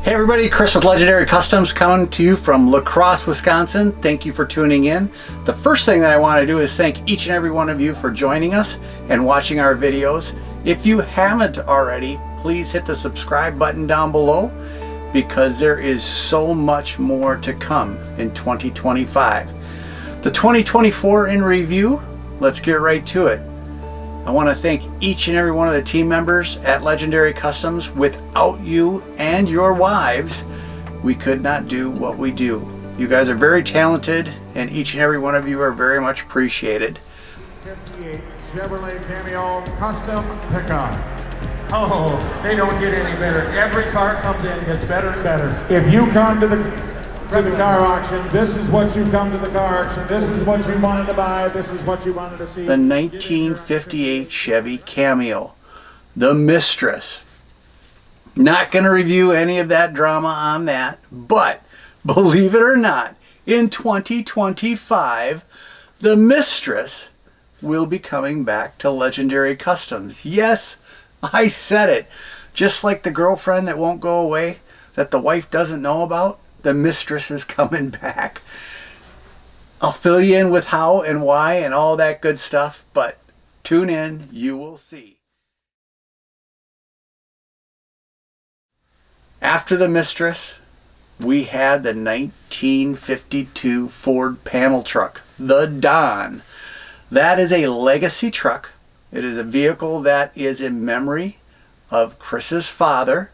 Hey everybody, Chris with Legendary Customs coming to you from La Crosse, Wisconsin. Thank you for tuning in. The first thing that I want to do is thank each and every one of you for joining us and watching our videos. If you haven't already, please hit the subscribe button down below because there is so much more to come in 2025. The 2024 in review, let's get right to it. I want to thank each and every one of the team members at Legendary Customs. Without you and your wives, we could not do what we do. You guys are very talented, and each and every one of you are very much appreciated. 58 Chevrolet Cameo Custom Pickup. Oh, they don't get any better. Every car comes in, gets better and better. If you come to the car auction, this is what you come to the car auction. This is what you wanted to buy. This is what you wanted to see. The 1958 Chevy Cameo, the Mistress. Not going to review any of that drama on that, but believe it or not, in 2025, the Mistress will be coming back to Legendary Customs. Yes, I said it. Just like the girlfriend that won't go away, that the wife doesn't know about, the Mistress is coming back. I'll fill you in with how and why and all that good stuff, but tune in, you will see. After the Mistress, we had the 1952 Ford panel truck, the Don. That is a legacy truck. It is a vehicle that is in memory of Chris's father,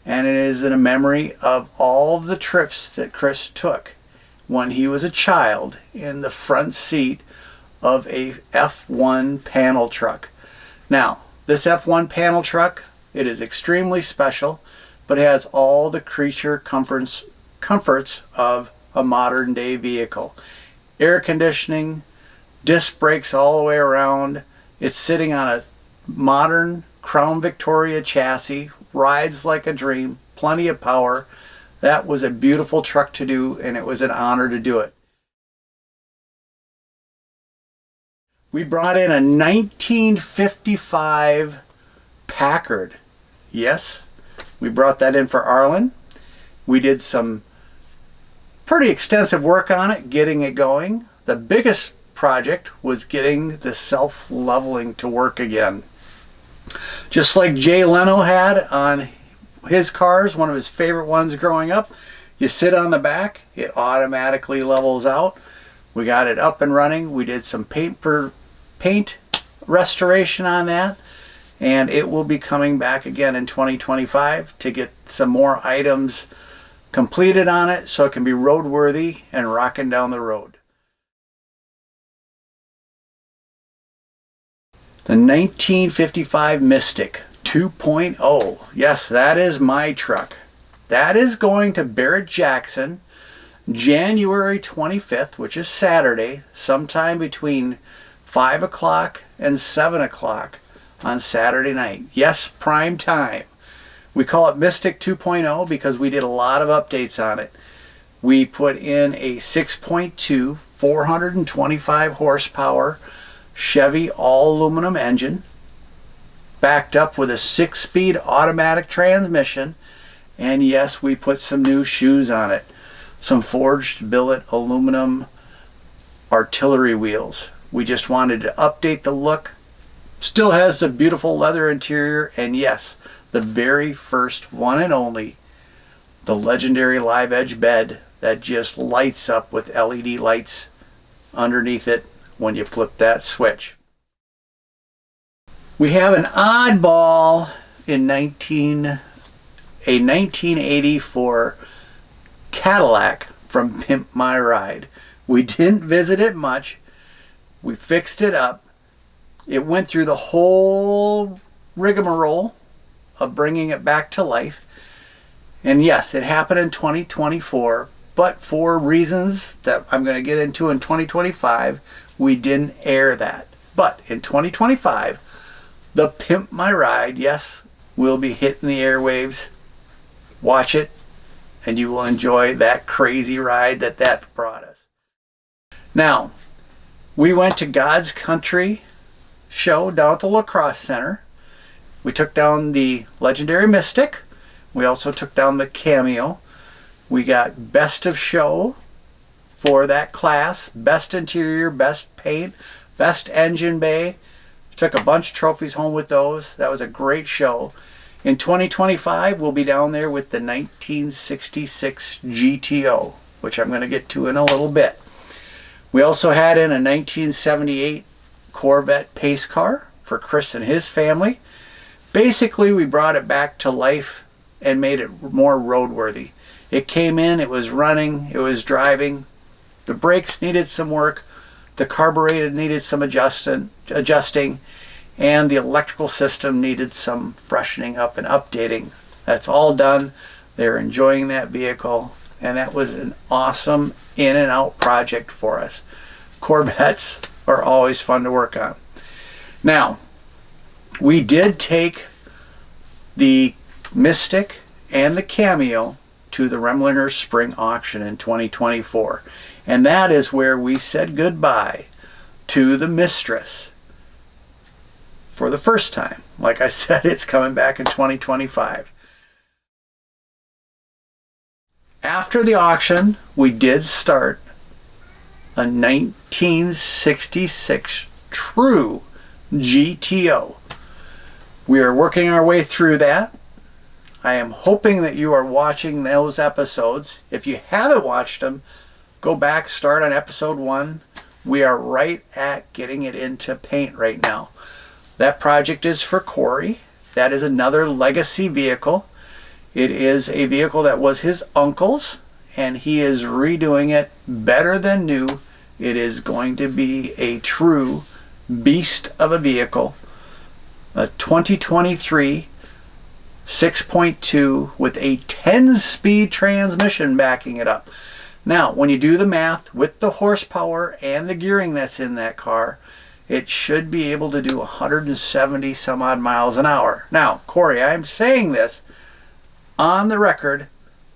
and it is in a memory of all the trips that Chris took when he was a child in the front seat of a F1 panel truck. Now, this F1 panel truck, it is extremely special, but it has all the creature comforts of a modern day vehicle. Air conditioning, disc brakes all the way around. It's sitting on a modern Crown Victoria chassis, rides like a dream, plenty of power. That was a beautiful truck to do, and it was an honor to do it. We brought in a 1955 Packard. Yes, we brought that in for Arland. We did some pretty extensive work on it, getting it going. The biggest project was getting the self-leveling to work again. Just like Jay Leno had on his cars, one of his favorite ones growing up, you sit on the back, it automatically levels out. We got it up and running. We did some paint restoration on that, and it will be coming back again in 2025 to get some more items completed on it so it can be roadworthy and rocking down the road. The 1955 Mystic 2.0. Yes, that is my truck. That is going to Barrett-Jackson January 25th, which is Saturday, sometime between 5 o'clock and 7 o'clock on Saturday night. Yes, prime time. We call it Mystic 2.0 because we did a lot of updates on it. We put in a 6.2, 425 horsepower Chevy all-aluminum engine, backed up with a 6-speed automatic transmission, and yes, we put some new shoes on it. Some forged billet aluminum artillery wheels. We just wanted to update the look. Still has the beautiful leather interior, and yes, the very first one and only, the legendary live edge bed that just lights up with LED lights underneath it when you flip that switch. We have an oddball in a 1984 Cadillac from Pimp My Ride. We didn't visit it much. We fixed it up. It went through the whole rigmarole of bringing it back to life. And yes, it happened in 2024, but for reasons that I'm going to get into in 2025, we didn't air that. But in 2025, the Pimp My Ride, yes, will be hitting the airwaves. Watch it, and you will enjoy that crazy ride that brought us. Now, we went to God's Country show down at the La Crosse Center. We took down the legendary Mystic. We also took down the Cameo. We got Best of Show for that class. Best Interior, Best Paint, Best Engine Bay. Took a bunch of trophies home with those. That was a great show. In 2025, we'll be down there with the 1966 GTO, which I'm going to get to in a little bit. We also had in a 1978 Corvette pace car for Chris and his family. Basically, we brought it back to life and made it more roadworthy. It came in, it was running, it was driving. The brakes needed some work. The carburetor needed some adjusting, and the electrical system needed some freshening up and updating. That's all done. They're enjoying that vehicle, and that was an awesome in and out project for us. Corvettes are always fun to work on. Now, we did take the Mystic and the Cameo to the Remlinger Spring Auction in 2024. And that is where we said goodbye to the Mistress for the first time. Like I said, it's coming back in 2025. After the auction, we did start a 1966 true GTO. We are working our way through that. I am hoping that you are watching those episodes. If you haven't watched them, go back, start on episode 1. We are right at getting it into paint right now. That project is for Corey. That is another legacy vehicle. It is a vehicle that was his uncle's, and he is redoing it better than new. It is going to be a true beast of a vehicle. A 2023 6.2 with a 10-speed transmission backing it up. Now, when you do the math with the horsepower and the gearing that's in that car, it should be able to do 170 some odd miles an hour. Now, Corey, I'm saying this on the record.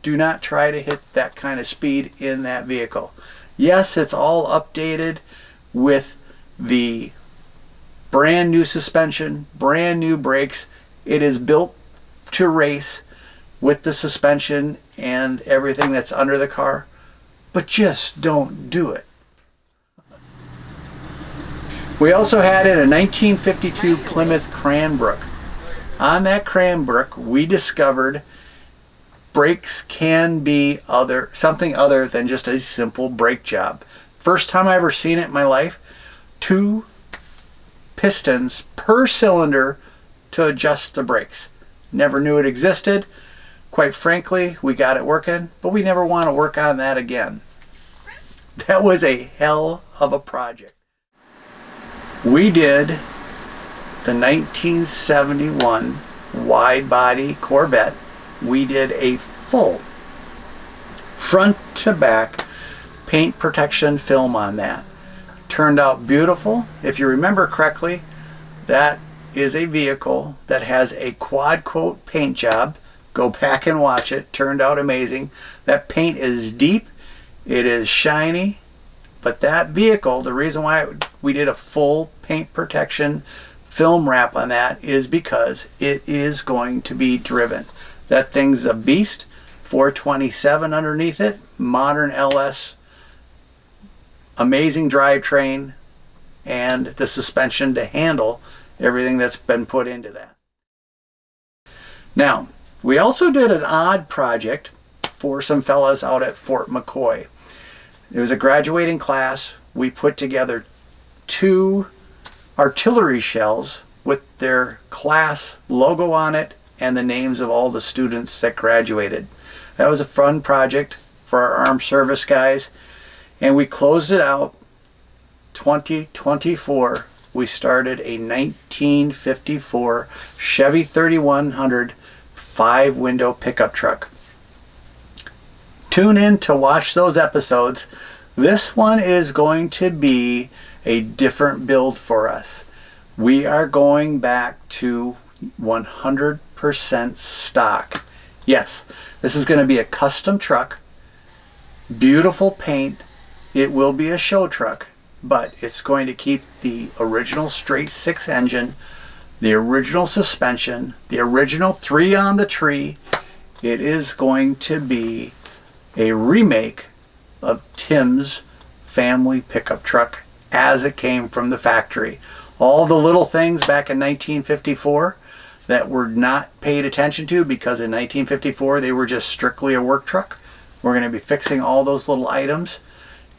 Do not try to hit that kind of speed in that vehicle. Yes, it's all updated with the brand new suspension, brand new brakes. It is built to race with the suspension and everything that's under the car, but just don't do it. We also had in a 1952 Plymouth Cranbrook. On that Cranbrook, we discovered brakes can be something other than just a simple brake job. First time I ever seen it in my life. 2 pistons per cylinder to adjust the brakes. Never knew it existed. Quite frankly, we got it working, but we never want to work on that again. That was a hell of a project. We did the 1971 wide body Corvette. We did a full front to back paint protection film on that. Turned out beautiful. If you remember correctly, that is a vehicle that has a quad coat paint job. Go back and watch it. Turned out amazing. That paint is deep. It is shiny. But that vehicle, the reason why we did a full paint protection film wrap on that is because it is going to be driven. That thing's a beast. 427 underneath it. Modern LS. Amazing drivetrain. And the suspension to handle everything that's been put into that. Now, we also did an odd project for some fellas out at Fort McCoy. It was a graduating class. We put together 2 artillery shells with their class logo on it and the names of all the students that graduated. That was a fun project for our armed service guys, and we closed it out 2024. We started a 1954 Chevy 3100 5-window pickup truck. Tune in to watch those episodes. This one is going to be a different build for us. We are going back to 100% stock. Yes, this is going to be a custom truck. Beautiful paint. It will be a show truck, but it's going to keep the original straight 6 engine, the original suspension, the original 3 on the tree, It is going to be a remake of Tim's family pickup truck as it came from the factory. All the little things back in 1954 that were not paid attention to, because in 1954 they were just strictly a work truck. We're going to be fixing all those little items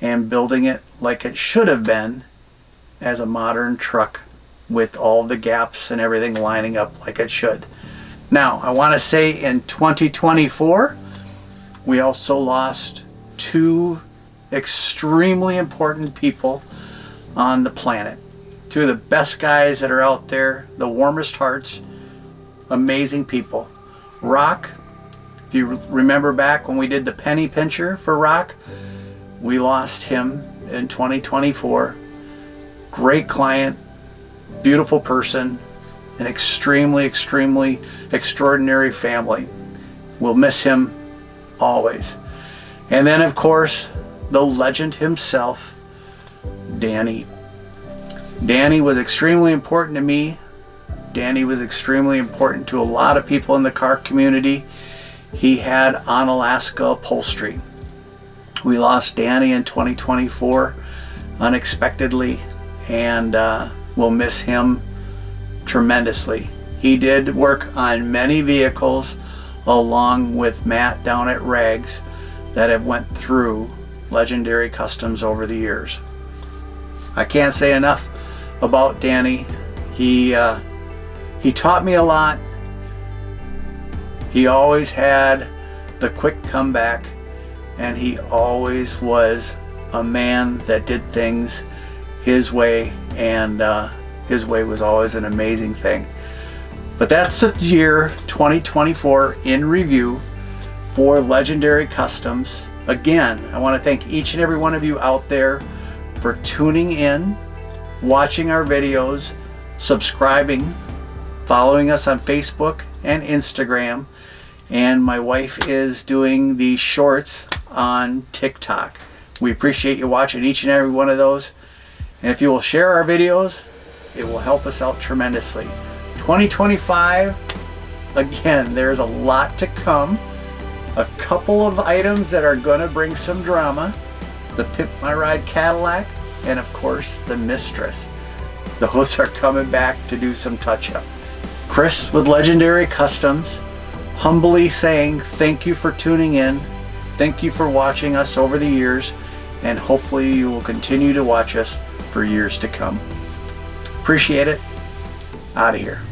and building it like it should have been as a modern truck, with all the gaps and everything lining up like it should. Now, I want to say in 2024, we also lost two extremely important people on the planet. Two of the best guys that are out there, the warmest hearts, amazing people. Rock, if you remember back when we did the penny pincher for Rock, we lost him in 2024. Great client, beautiful person, an extremely, extremely extraordinary family. We'll miss him always. And then, of course, the legend himself, Danny. Danny was extremely important to me. Danny was extremely important to a lot of people in the car community. He had Onalaska upholstery. We lost Danny in 2024 unexpectedly, and we'll miss him tremendously. He did work on many vehicles along with Matt down at Rags that have went through Legendary Customs over the years. I can't say enough about Danny. He taught me a lot. He always had the quick comeback, and he always was a man that did things his way, and his way was always an amazing thing. But that's the year 2024 in review for Legendary Customs. Again, I want to thank each and every one of you out there for tuning in, watching our videos, subscribing, following us on Facebook and Instagram, and my wife is doing the shorts on TikTok. We appreciate you watching each and every one of those, and if you will share our videos, it will help us out tremendously. 2025, again, there's a lot to come. A couple of items that are going to bring some drama: the Pimp My Ride Cadillac, and of course the Mistress. Those are coming back to do some touch-up. Chris with Legendary Customs, humbly saying thank you for tuning in. Thank you for watching us over the years, and hopefully you will continue to watch us for years to come. Appreciate it. Out of here.